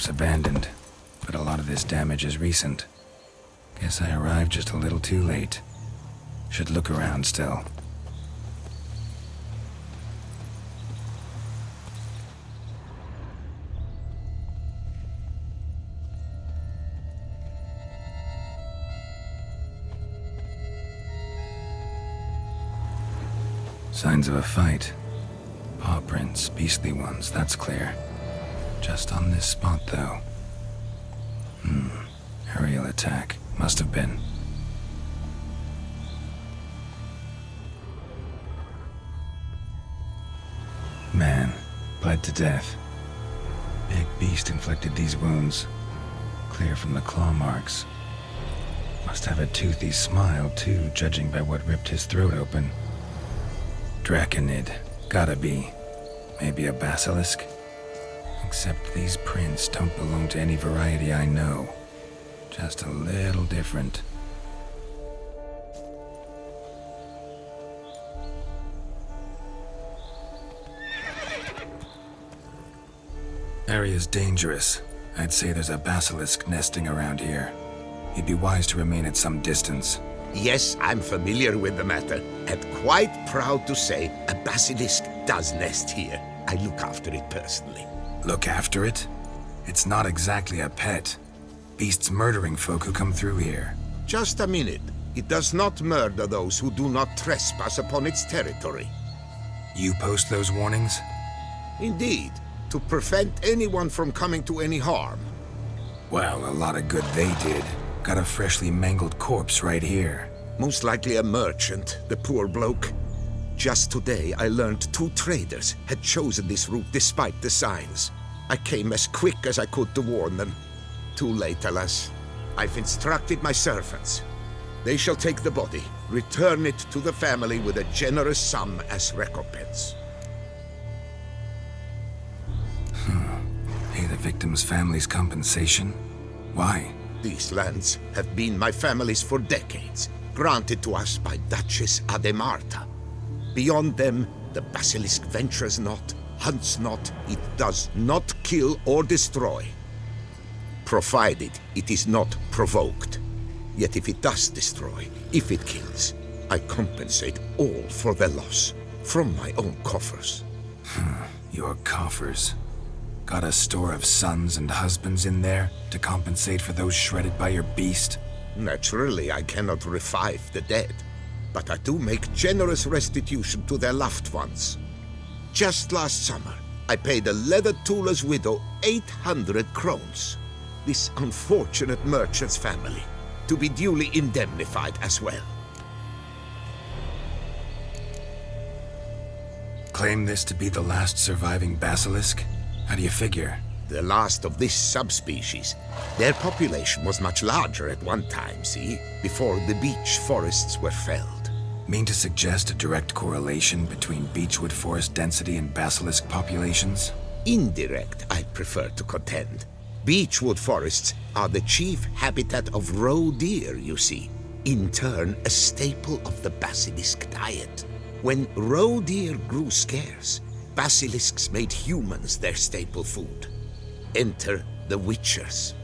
camp's abandoned, but a lot of this damage is recent. Guess I arrived just a little too late. Should look around still. Signs of a fight. Paw prints, beastly ones, that's clear. Just on this spot, though. Aerial attack. Must have been. Man, bled to death. Big beast inflicted these wounds. Clear from the claw marks. Must have a toothy smile, too, judging by what ripped his throat open. Draconid. Gotta be. Maybe a basilisk? Except these prints don't belong to any variety I know. Just a little different. Area's dangerous. I'd say there's a basilisk nesting around here. You'd be wise to remain at some distance. Yes, I'm familiar with the matter, and quite proud to say a basilisk does nest here. I look after it personally. Look after it? It's not exactly a pet. Beasts murdering folk who come through here. Just a minute. It does not murder those who do not trespass upon its territory. You post those warnings? Indeed, to prevent anyone from coming to any harm. Well, a lot of good they did. Got a freshly mangled corpse right here. Most likely a merchant, the poor bloke. Just today, I learned 2 traders had chosen this route despite the signs. I came as quick as I could to warn them. Too late, alas. I've instructed my servants. They shall take the body, return it to the family with a generous sum as recompense. Pay the victim's family's compensation? Why? These lands have been my family's for decades, granted to us by Duchess Ademarta. Beyond them, the Basilisk ventures not, hunts not, it does not kill or destroy. Provided it is not provoked. Yet if it does destroy, if it kills, I compensate all for the loss, from my own coffers. Your coffers. Got a store of sons and husbands in there to compensate for those shredded by your beast? Naturally, I cannot revive the dead, but I do make generous restitution to their loved ones. Just last summer, I paid a leather tooler's widow 800 crowns. This unfortunate merchant's family, to be duly indemnified as well. Claim this to be the last surviving basilisk? How do you figure? The last of this subspecies. Their population was much larger at one time, see? Before the beech forests were felled. Mean to suggest a direct correlation between beechwood forest density and basilisk populations? Indirect, I prefer to contend. Beechwood forests are the chief habitat of roe deer, you see. In turn, a staple of the basilisk diet. When roe deer grew scarce, basilisks made humans their staple food. Enter the witchers.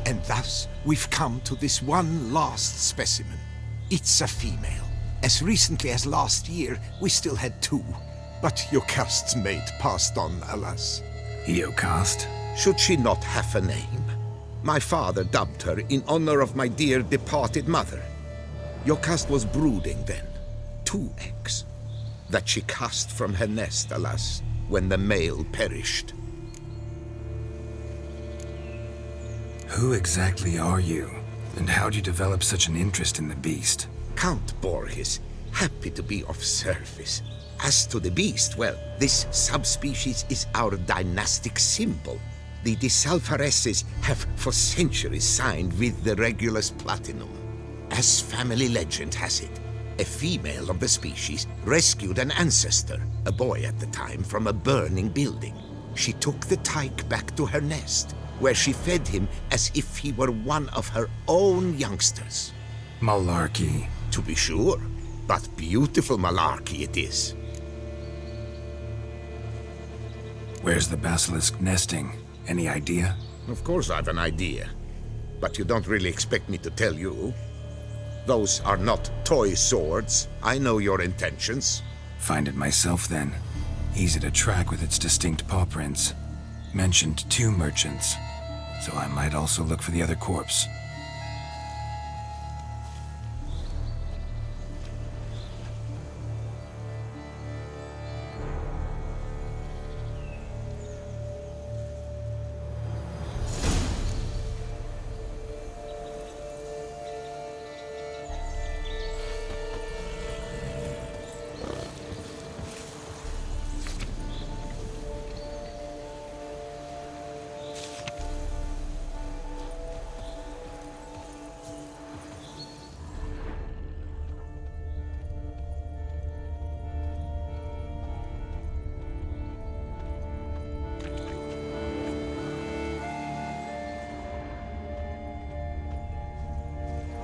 And thus, we've come to this one last specimen. It's a female. As recently as last year, we still had 2. But Iocaste's mate passed on, alas. Iocaste? Should she not have a name? My father dubbed her in honor of my dear departed mother. Iocaste was brooding then. 2 eggs. That she cast from her nest, alas, when the male perished. Who exactly are you? And how'd you develop such an interest in the beast? Count Borges, happy to be of service. As to the beast, well, this subspecies is our dynastic symbol. The de Salfareses have for centuries signed with the Regulus Platinum. As family legend has it, a female of the species rescued an ancestor, a boy at the time, from a burning building. She took the tyke back to her nest, where she fed him as if he were one of her own youngsters. Malarkey. To be sure, but beautiful malarkey it is. Where's the basilisk nesting? Any idea? Of course I've an idea. But you don't really expect me to tell you. Those are not toy swords. I know your intentions. Find it myself then. Easy to track with its distinct paw prints. Mentioned 2 merchants, so I might also look for the other corpse.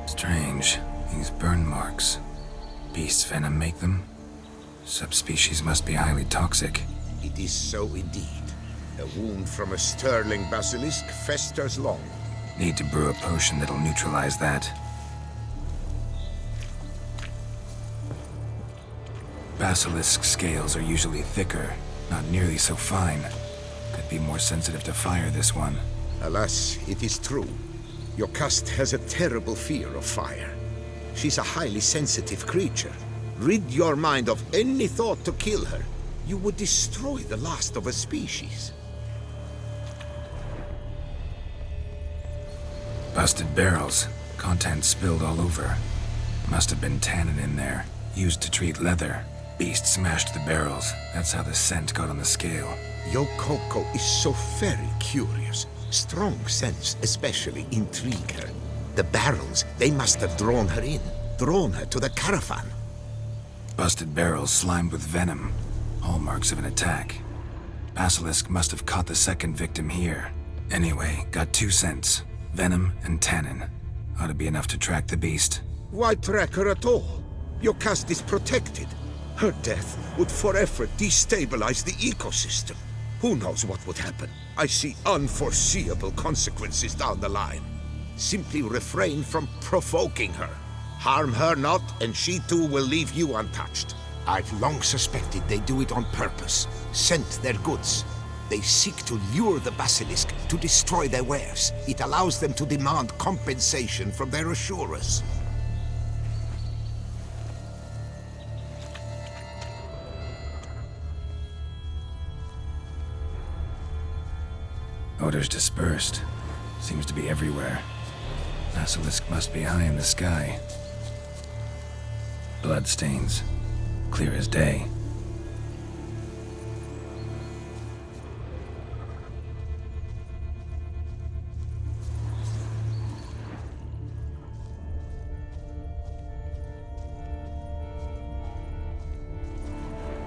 Strange. These burn marks. Beast's venom make them? Subspecies must be highly toxic. It is so indeed. A wound from a sterling basilisk festers long. Need to brew a potion that'll neutralize that. Basilisk scales are usually thicker, not nearly so fine. Could be more sensitive to fire, this one. Alas, it is true. Iocaste has a terrible fear of fire. She's a highly sensitive creature. Rid your mind of any thought to kill her. You would destroy the last of a species. Busted barrels. Contents spilled all over. Must have been tannin in there. Used to treat leather. Beast smashed the barrels. That's how the scent got on the scale. Yokoko is so very curious. Strong scents especially intrigue her. The barrels, they must have drawn her in. Drawn her to the caravan. Busted barrels slimed with venom. Hallmarks of an attack. Basilisk must have caught the second victim here. Anyway, got 2 scents. Venom and tannin. Ought to be enough to track the beast. Why track her at all? Iocaste is protected. Her death would forever destabilize the ecosystem. Who knows what would happen? I see unforeseeable consequences down the line. Simply refrain from provoking her. Harm her not, and she too will leave you untouched. I've long suspected they do it on purpose. Scent their goods. They seek to lure the Basilisk to destroy their wares. It allows them to demand compensation from their assurers. Odors dispersed. Seems to be everywhere. Basilisk must be high in the sky. Bloodstains. Clear as day.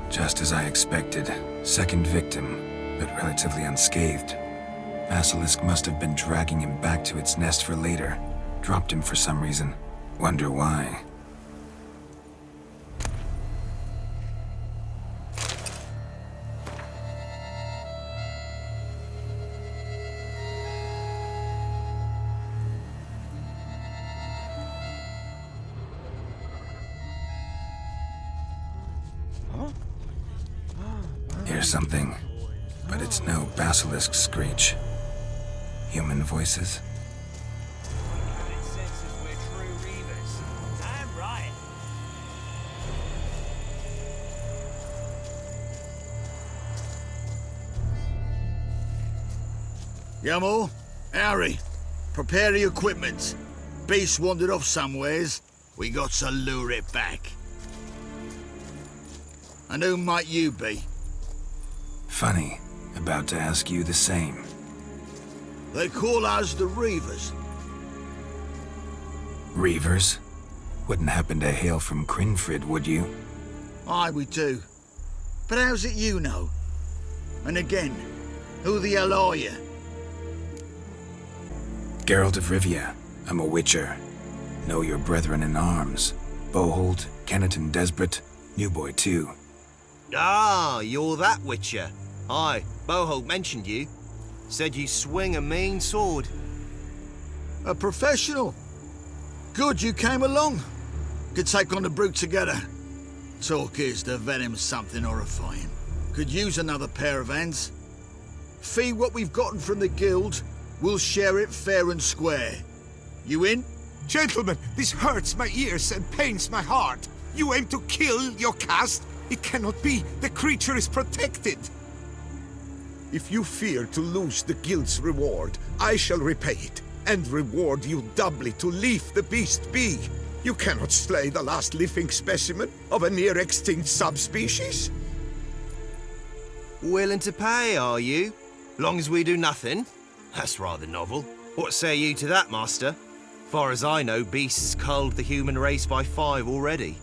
Just as I expected. Second victim, but relatively unscathed. Basilisk must have been dragging him back to its nest for later. Dropped him for some reason. Wonder why. Here's something, but it's no basilisk screech. Human voices? It senses we're true reavers. Damn right. Yamo, Harry, prepare the equipment. Beast wandered off somewheres. We got to lure it back. And who might you be? Funny. About to ask you the same. They call us the Reavers. Reavers? Wouldn't happen to hail from Crinfrid, would you? Aye, we do. But how's it you know? And again, who the hell are you? Geralt of Rivia. I'm a witcher. Know your brethren in arms. Bohold, Kenneton Desperate, New Boy too. Ah, you're that witcher. Aye, Bohold mentioned you. Said you swing a mean sword. A professional. Good you came along. Could take on the brute together. Talk is the venom's something horrifying. Could use another pair of hands. Fee what we've gotten from the guild, we'll share it fair and square. You in? Gentlemen, this hurts my ears and pains my heart. You aim to kill Iocaste? It cannot be. The creature is protected. If you fear to lose the guild's reward, I shall repay it, and reward you doubly to leave the beast be. You cannot slay the last living specimen of a near-extinct subspecies. Willing to pay, are you? Long as we do nothing? That's rather novel. What say you to that, master? Far as I know, beasts culled the human race by 5 already.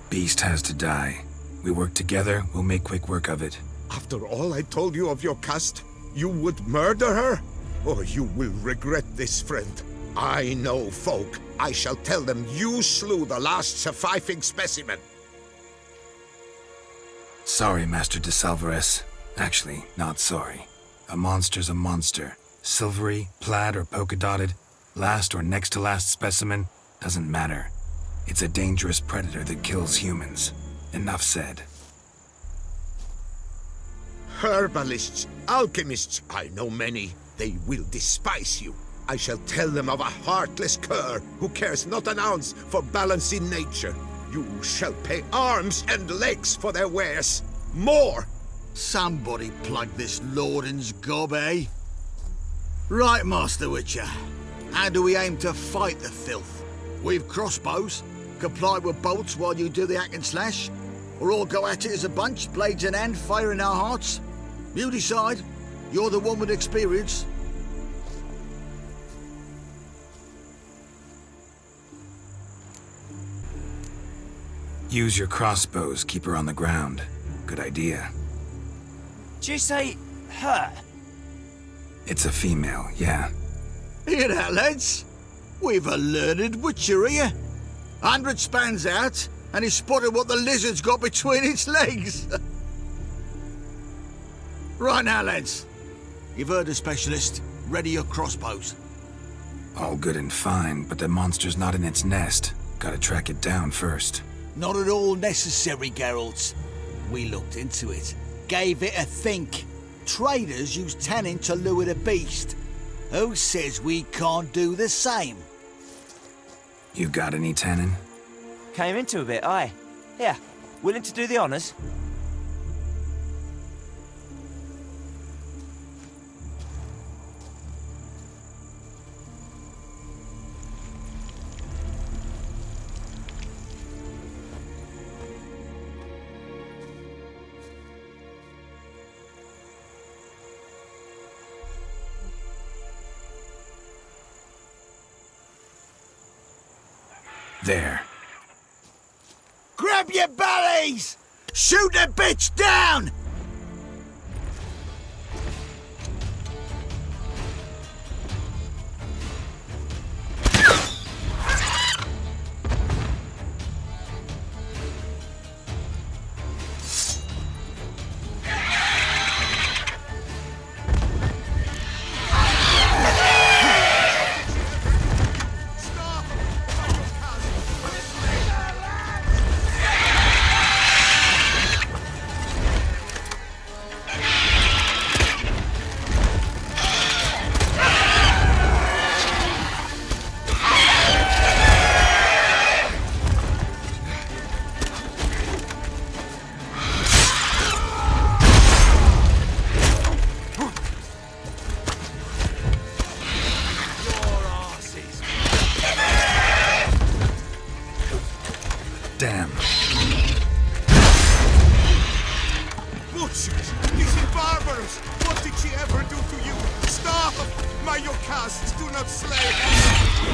Beast has to die. We work together, we'll make quick work of it. After all I told you of Iocaste, you would murder her? Oh, you will regret this, friend. I know folk. I shall tell them you slew the last surviving specimen. Sorry, Master de Salvarez. Actually, not sorry. A monster's a monster. Silvery, plaid, or polka-dotted, last or next to last specimen, doesn't matter. It's a dangerous predator that kills humans. Enough said. Herbalists, alchemists, I know many. They will despise you. I shall tell them of a heartless cur who cares not an ounce for balance in nature. You shall pay arms and legs for their wares. More! Somebody plug this Lorden's gob, eh? Right, Master Witcher. How do we aim to fight the filth? We've crossbows. Comply with bolts while you do the hack and slash? Or all go at it as a bunch, blades in hand, fire in our hearts? You decide. You're the one with experience. Use your crossbows, keep her on the ground. Good idea. Did you say her? It's a female, yeah. Hear that, lads? We've a learned witcher here. 100 spans out, and he spotted what the lizard's got between its legs. Right now, lads. You've heard the specialist. Ready your crossbows. All good and fine, but the monster's not in its nest. Gotta track it down first. Not at all necessary, Geralt. We looked into it. Gave it a think. Traders use tannin to lure the beast. Who says we can't do the same? You got any tannin? Came into a bit, aye. Yeah, willing to do the honours? There. Grab your bellies! Shoot the bitch down! Damn. Butchers! These barbarous! What did she ever do to you? Stop! My Iocaste, do not slay!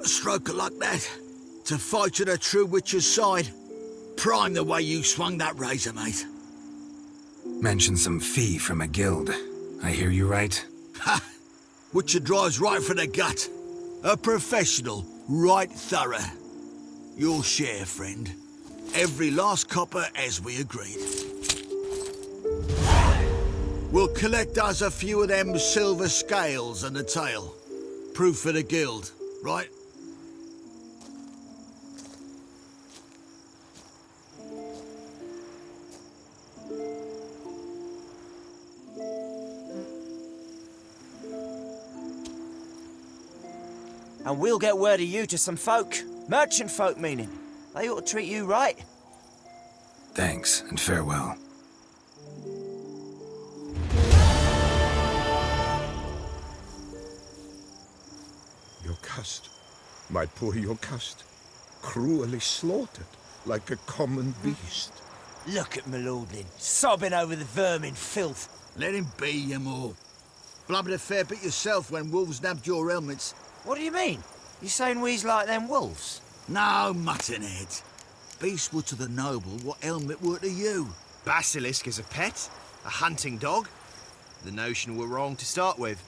A stroke like that, to fight at a true witcher's side. Prime the way you swung that razor, mate. Mentioned some fee from a guild. I hear you right? Ha! Witcher drives right for the gut. A professional, right thorough. Your share, friend. Every last copper as we agreed. We'll collect us a few of them silver scales and a tail. Proof for the guild, right? And we'll get word of you to some folk. Merchant folk, meaning. They ought to treat you right. Thanks, and farewell. Iocaste, my poor Iocaste, cruelly slaughtered like a common beast. Look at my lordling, sobbing over the vermin filth. Let him be, you more. Blubbered a fair bit yourself when wolves nabbed your helmets. What do you mean? You saying we's like them wolves? No, muttonhead. Beasts were to the noble what helmet were to you. Basilisk as a pet? A hunting dog? The notion were wrong to start with.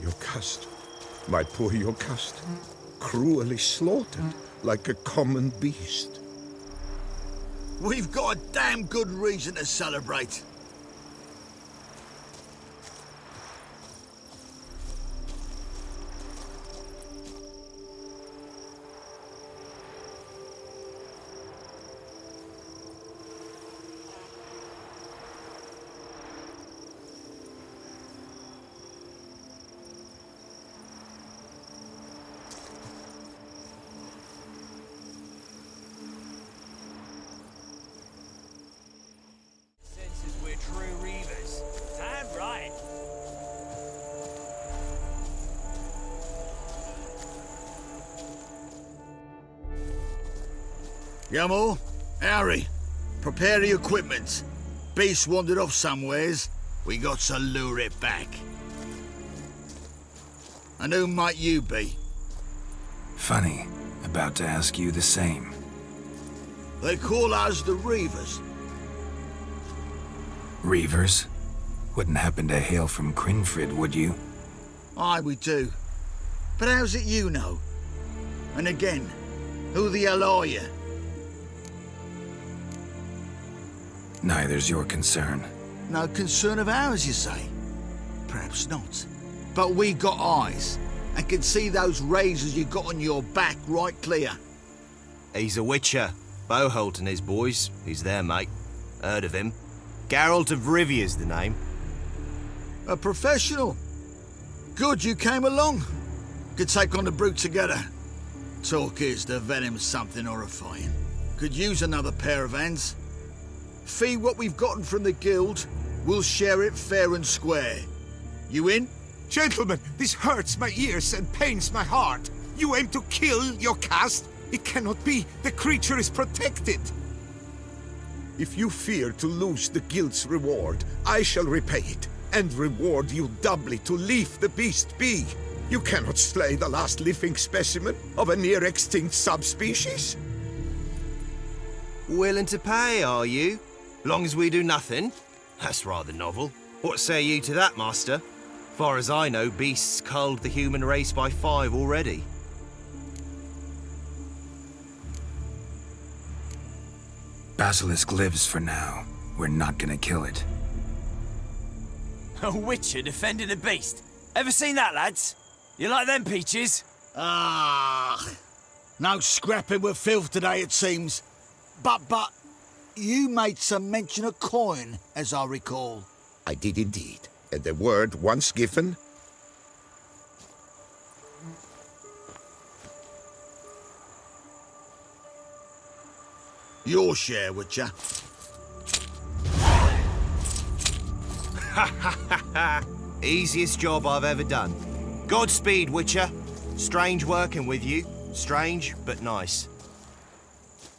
Iocaste, my poor Iocaste, cruelly slaughtered like a common beast. We've got a damn good reason to celebrate. We're true reavers. Damn right. Yamo, Harry, prepare the equipment. Beast wandered off somewheres. We got to lure it back. And who might you be? Funny, about to ask you the same. They call us the Reavers. Reavers? Wouldn't happen to hail from Crinfrid, would you? Aye, we do. But how's it you know? And again, who the hell are you? Neither's your concern. No concern of ours, you say? Perhaps not. But we got eyes, and can see those razors you got on your back right clear. He's a witcher. Boholt and his boys. He's there, mate. Heard of him. Geralt of Rivia's the name. A professional. Good you came along. Could take on the brute together. Talk is the venom's something horrifying. Could use another pair of hands. Fee what we've gotten from the guild, we'll share it fair and square. You in? Gentlemen, this hurts my ears and pains my heart. You aim to kill Iocaste? It cannot be. The creature is protected. If you fear to lose the guild's reward, I shall repay it, and reward you doubly to leave the beast be. You cannot slay the last living specimen of a near-extinct subspecies. Willing to pay, are you? Long as we do nothing? That's rather novel. What say you to that, master? Far as I know, beasts culled the human race by 5 already. Basilisk lives for now. We're not gonna kill it. A witcher defending a beast. Ever seen that, lads? You like them peaches? Ah, no scrapping with filth today, it seems. But, you made some mention of coin, as I recall. I did indeed. And the word once given, Your share, Witcher. Easiest job I've ever done. Godspeed, Witcher. Strange working with you. Strange, but nice.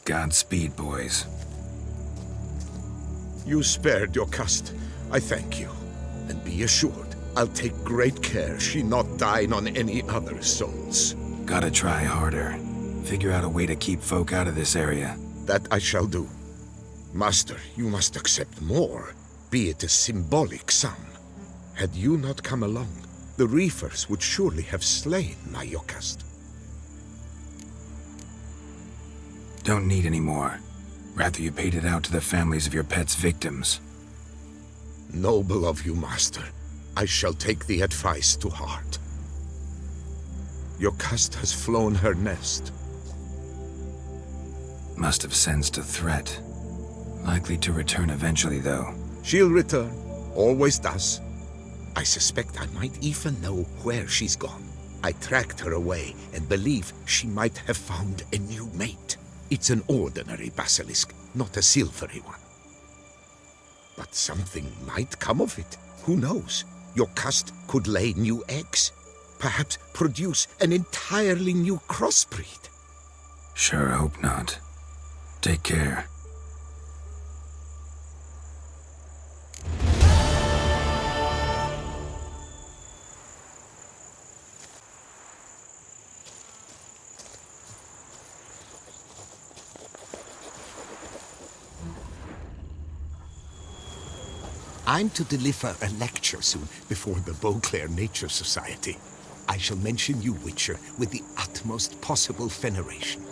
Godspeed, boys. you spared Iocaste. I thank you. And be assured, I'll take great care she not dine on any other souls. Gotta try harder. Figure out a way to keep folk out of this area. That I shall do. Master, you must accept more, be it a symbolic sum. Had you not come along, the reavers would surely have slain my Iocaste. Don't need any more. Rather you paid it out to the families of your pet's victims. Noble of you, Master. I shall take the advice to heart. Iocaste has flown her nest. Must have sensed a threat. Likely to return eventually, though. She'll return. Always does. I suspect I might even know where she's gone. I tracked her away and believe she might have found a new mate. It's an ordinary basilisk, not a silvery one. But something might come of it. Who knows? Iocaste could lay new eggs. Perhaps produce an entirely new crossbreed. Sure hope not. Take care. I'm to deliver a lecture soon before the Beauclair Nature Society. I shall mention you, Witcher, with the utmost possible veneration.